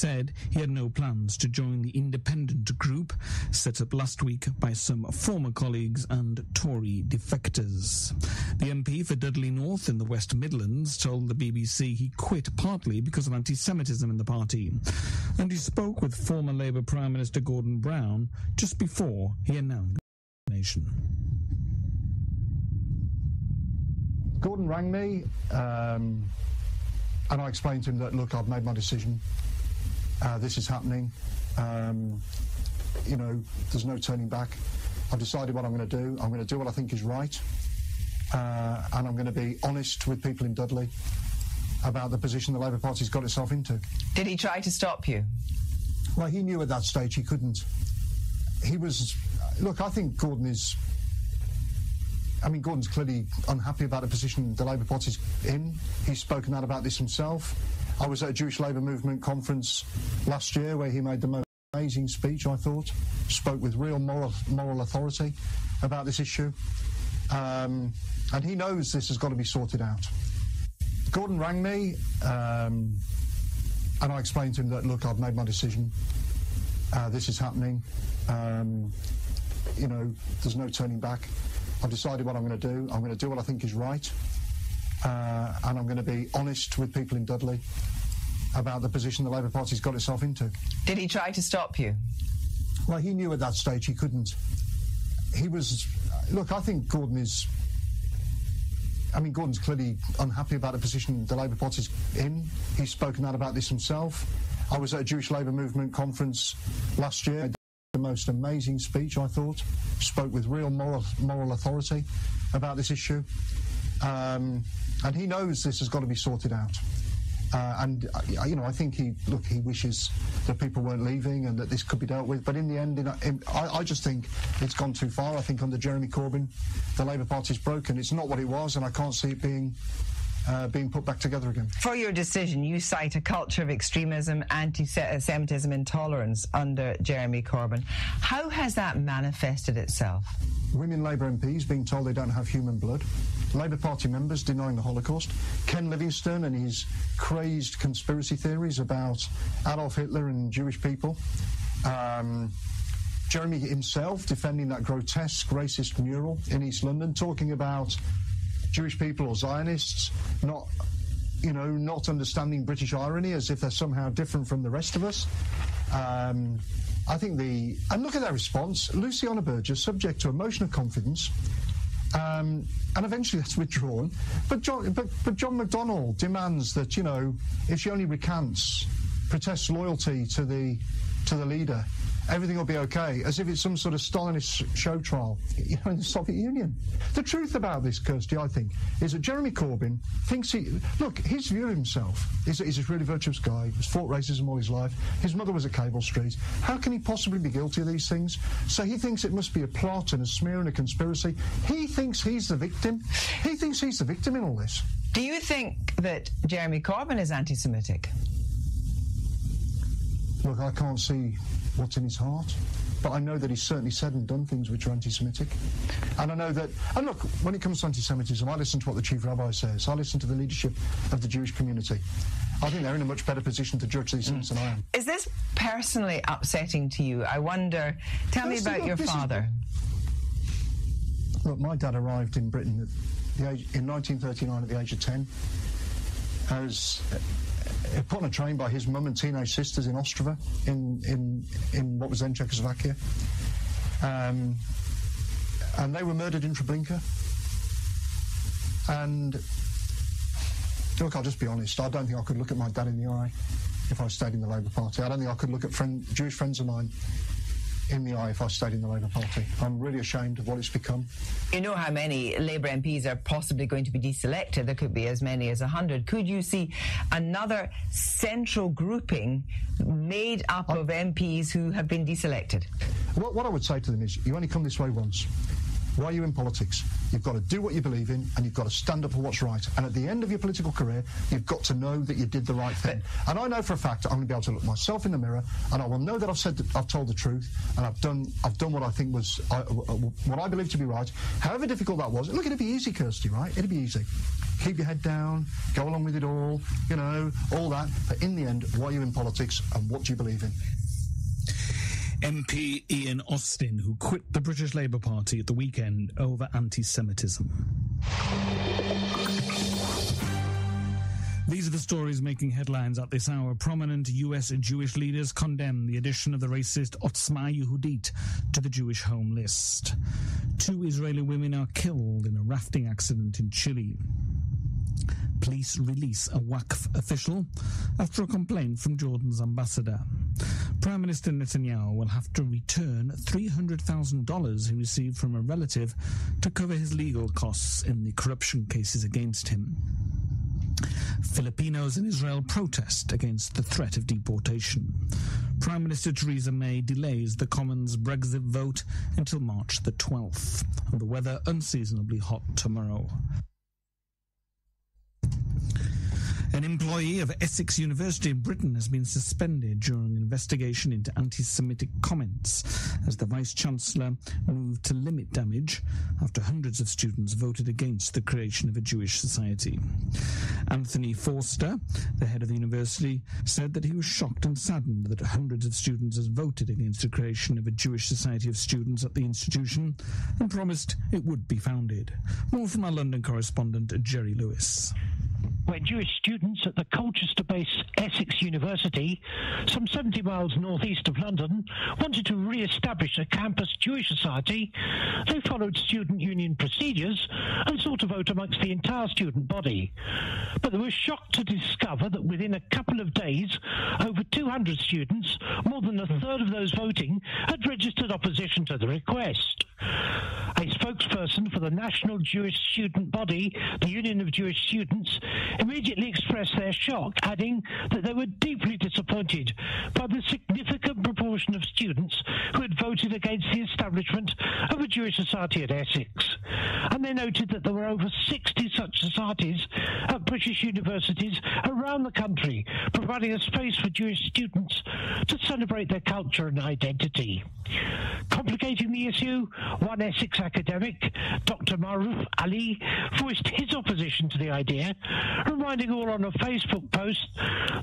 said he had no plans to join the independent group set up last week by some former colleagues and Tory defectors. The MP for Dudley North in the West Midlands told the BBC he quit partly because of anti-Semitism in the party, and he spoke with former Labour Prime Minister Gordon Brown just before he announced the nation. Gordon rang me, and I explained to him that, look, I've made my decision. This is happening. There's no turning back. I've decided what I'm going to do. I'm going to do what I think is right. And I'm going to be honest with people in Dudley about the position the Labour Party's got itself into. Did he try to stop you? Well, he knew at that stage he couldn't. Look, I think Gordon's clearly unhappy about the position the Labour Party's in. He's spoken out about this himself. I was at a Jewish Labour Movement conference last year where he made the most amazing speech, I thought, spoke with real moral authority about this issue. And he knows this has got to be sorted out. Gordon rang me, and I explained to him that, look, I've made my decision. This is happening. There's no turning back. I've decided what I'm going to do. I'm going to do what I think is right. And I'm going to be honest with people in Dudley about the position the Labour Party's got itself into. Did he try to stop you? Well, he knew at that stage he couldn't. Look, I think Gordon's clearly unhappy about the position the Labour Party's in. He's spoken out about this himself. I was at a Jewish Labour Movement conference last year. The most amazing speech, I thought, spoke with real moral authority about this issue. And he knows this has got to be sorted out. I think he wishes that people weren't leaving and that this could be dealt with. But in the end, I just think it's gone too far. I think under Jeremy Corbyn, the Labour Party's broken. It's not what it was, and I can't see it being put back together again. For your decision, you cite a culture of extremism, anti-Semitism, intolerance under Jeremy Corbyn. How has that manifested itself? Women Labour MPs being told they don't have human blood, Labour Party members denying the Holocaust, Ken Livingstone and his crazed conspiracy theories about Adolf Hitler and Jewish people, Jeremy himself defending that grotesque racist mural in East London, talking about Jewish people or Zionists not understanding British irony as if they're somehow different from the rest of us. And look at their response. Luciana Burgess, subject to a motion of confidence, and eventually that's withdrawn. But John McDonnell demands that, if she only recants, protests loyalty to the leader, everything will be okay, as if it's some sort of Stalinist show trial, in the Soviet Union. The truth about this, Kirsty, I think, is that Jeremy Corbyn thinks his view of himself is that he's a really virtuous guy, who's fought racism all his life, his mother was at Cable Street. How can he possibly be guilty of these things? So he thinks it must be a plot and a smear and a conspiracy. He thinks he's the victim. He thinks he's the victim in all this. Do you think that Jeremy Corbyn is anti-Semitic? Look, I can't see what's in his heart, but I know that he's certainly said and done things which are anti-Semitic. And I know that, and look, when it comes to anti-Semitism, I listen to what the Chief Rabbi says. I listen to the leadership of the Jewish community. I think they're in a much better position to judge these things than I am. Is this personally upsetting to you? I wonder, tell me about your father. Look, my dad arrived in Britain in 1939 at the age of 10. Put on a train by his mum and teenage sisters in Ostrava, in what was then Czechoslovakia. And they were murdered in Treblinka. And look, I'll just be honest, I don't think I could look at my dad in the eye if I stayed in the Labour Party. I don't think I could look at Jewish friends of mine in the eye if I stayed in the Labour Party. I'm really ashamed of what it's become. You know how many Labour MPs are possibly going to be deselected? There could be as many as 100. Could you see another central grouping made up of MPs who have been deselected? What I would say to them is, you only come this way once. Why are you in politics? You've got to do what you believe in, and you've got to stand up for what's right. And at the end of your political career, you've got to know that you did the right thing. And I know for a fact that I'm going to be able to look myself in the mirror, and I will know that I've told the truth, and I've done what I think was what I believe to be right. However difficult that was. Look, it'd be easy, Kirsty, right? It'd be easy. keep your head down, go along with it all, you know, all that. But in the end, why are you in politics and what do you believe in? MP Ian Austin, who quit the British Labour Party at the weekend over anti-Semitism. These are the stories making headlines at this hour. Prominent US Jewish leaders condemn the addition of the racist Otzma Yehudit to the Jewish home list. 2 Israeli women are killed in a rafting accident in Chile. Police release a Waqf official after a complaint from Jordan's ambassador. Prime Minister Netanyahu will have to return $300,000 he received from a relative to cover his legal costs in the corruption cases against him. Filipinos in Israel protest against the threat of deportation. Prime Minister Theresa May delays the Commons Brexit vote until March the 12th, and the weather unseasonably hot tomorrow. An employee of Essex University in Britain has been suspended during an investigation into anti-Semitic comments as the Vice-Chancellor moved to limit damage after hundreds of students voted against the creation of a Jewish society. Anthony Forster, the head of the university, said that he was shocked and saddened that hundreds of students had voted against the creation of a Jewish society of students at the institution and promised it would be founded. More from our London correspondent, Jerry Lewis. Where Jewish students at the Colchester-based Essex University, some 70 miles northeast of London, wanted to re-establish a campus Jewish society, they followed student union procedures and sought a vote amongst the entire student body. But they were shocked to discover that within a couple of days, over 200 students, more than a third of those voting, had registered opposition to the request. A spokesperson for the National Jewish Student Body, the Union of Jewish Students, immediately expressed their shock, adding that they were deeply disappointed by the significant proportion of students who had voted against the establishment of a Jewish society at Essex. And they noted that there were over 60 such societies at British universities around the country, providing a space for Jewish students to celebrate their culture and identity. Complicating the issue, one Essex academic, Dr. Maruf Ali, voiced his opposition to the idea, reminding all on a Facebook post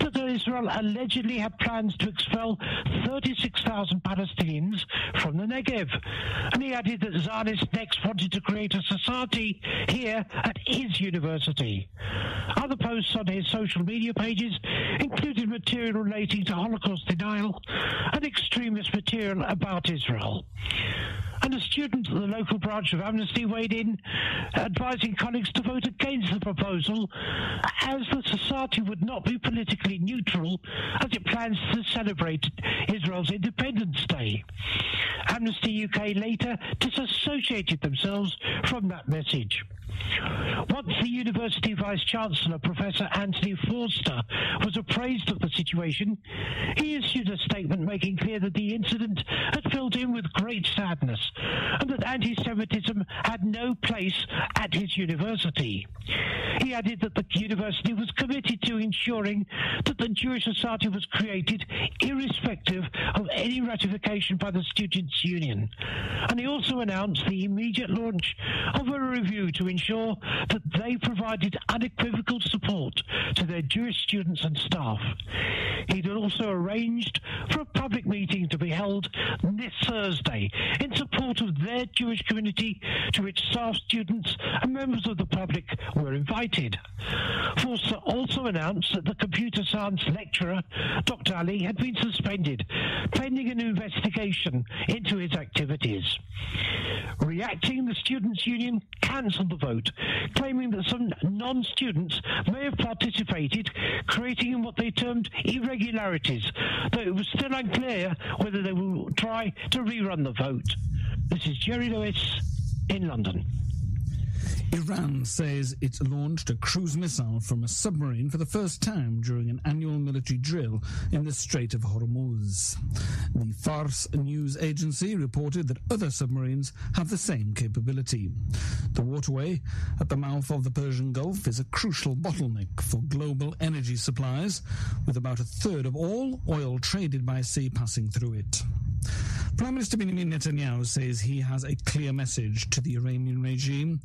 that Israel allegedly had plans to expel 36,000 Palestinians from the Negev. And he added that Zionists next wanted to create a society here at his university. Other posts on his social media pages included material relating to Holocaust denial and extremist material about Israel. And a student at the local branch of Amnesty weighed in, advising colleagues to vote against the proposal, as the society would not be politically neutral as it plans to celebrate Israel's Independence Day. Amnesty UK later disassociated themselves from that message. Once the University Vice-Chancellor, Professor Anthony Forster, was appraised of the situation, he issued a statement making clear that the incident had filled him with great sadness and that anti-Semitism had no place at his university. He added that the university was committed to ensuring that the Jewish Society was created irrespective of any ratification by the Students' Union. And he also announced the immediate launch of a review to ensure that they provided unequivocal support to their Jewish students and staff. He'd also arranged for a public meeting to be held this Thursday in support of their Jewish community, to which staff, students and members of the public were invited. Forster also announced that the computer science lecturer, Dr. Ali, had been suspended, pending an investigation into his activities. Reacting, the Students' Union cancelled the vote, claiming that some non-students may have participated, creating what they termed irregularities, though it was still unclear whether they will try to rerun the vote. This is Jerry Lewis in London. Iran says it launched a cruise missile from a submarine for the first time during an annual military drill in the Strait of Hormuz. The Fars news agency reported that other submarines have the same capability. The waterway at the mouth of the Persian Gulf is a crucial bottleneck for global energy supplies, with about a third of all oil traded by sea passing through it. Prime Minister Benjamin Netanyahu says he has a clear message to the Iranian regime,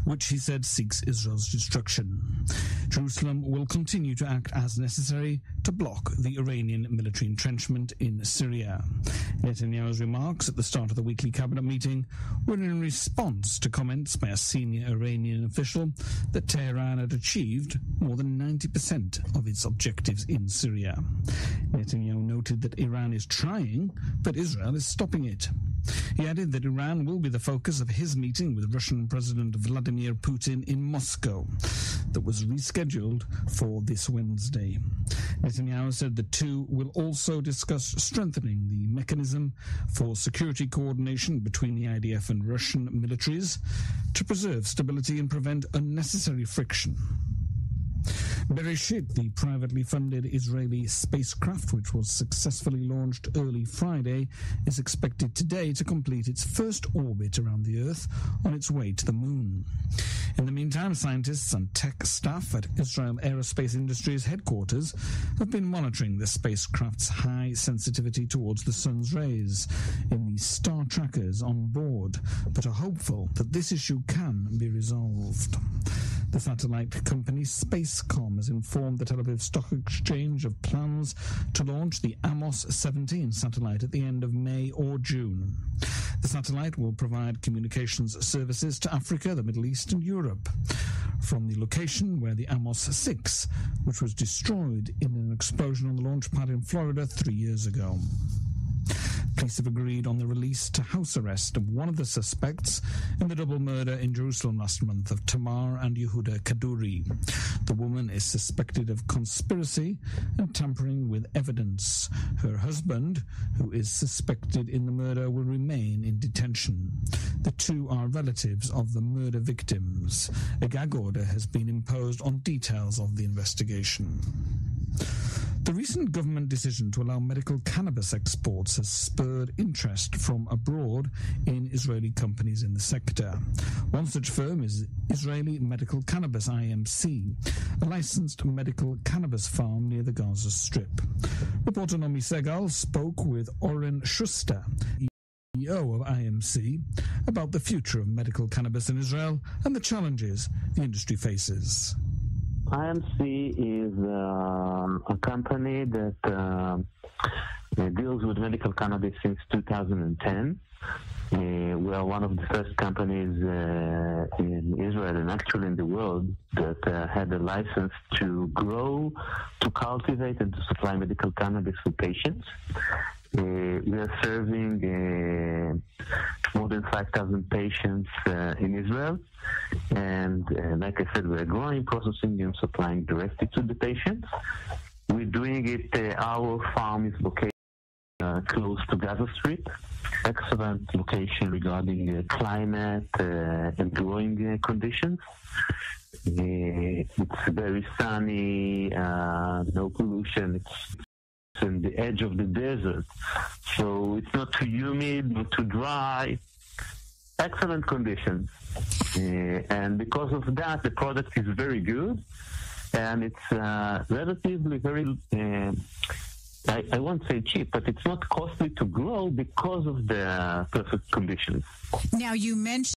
which he said seeks Israel's destruction. Jerusalem will continue to act as necessary to block the Iranian military entrenchment in Syria. Netanyahu's remarks at the start of the weekly cabinet meeting were in response to comments by a senior Iranian official that Tehran had achieved more than 90% of its objectives in Syria. Netanyahu noted that Iran is trying, but Israel is stopping it. He added that Iran will be the focus of his meeting with Russian President Vladimir Putin in Moscow that was rescheduled for this Wednesday. Netanyahu said the two will also discuss strengthening the mechanism for security coordination between the IDF and Russian militaries to preserve stability and prevent unnecessary friction. Bereshit, the privately funded Israeli spacecraft, which was successfully launched early Friday, is expected today to complete its first orbit around the Earth on its way to the Moon. In the meantime, scientists and tech staff at Israel Aerospace Industries headquarters have been monitoring the spacecraft's high sensitivity towards the sun's rays in the star trackers on board, but are hopeful that this issue can be resolved. The satellite company Spacecom has informed the Tel Aviv Stock Exchange of plans to launch the Amos 17 satellite at the end of May or June. The satellite will provide communications services to Africa, the Middle East and Europe from the location where the Amos 6, which was destroyed in an explosion on the launch pad in Florida 3 years ago. Police have agreed on the release to house arrest of one of the suspects in the double murder in Jerusalem last month of Tamar and Yehuda Kaduri. The woman is suspected of conspiracy and tampering with evidence. Her husband, who is suspected in the murder, will remain in detention. The two are relatives of the murder victims. A gag order has been imposed on details of the investigation. The recent government decision to allow medical cannabis exports has spurred interest from abroad in Israeli companies in the sector. One such firm is Israeli Medical Cannabis IMC, a licensed medical cannabis farm near the Gaza Strip. Reporter Nomi Segal spoke with Oren Schuster, CEO of IMC, about the future of medical cannabis in Israel and the challenges the industry faces. IMC is a company that deals with medical cannabis since 2010. We are one of the first companies in Israel and actually in the world that had a license to grow, to cultivate, and to supply medical cannabis for patients. We are serving more than 5,000 patients in Israel. And like I said, we're growing, processing, and supplying directly to the patients. We're doing it, our farm is located close to Gaza Strip. Excellent location regarding climate and growing conditions. It's very sunny, no pollution. It's in the edge of the desert, so it's not too humid, not too dry. Excellent conditions, and because of that, the product is very good, and it's relatively very. I won't say cheap, but it's not costly to grow because of the perfect conditions. Now, you mentioned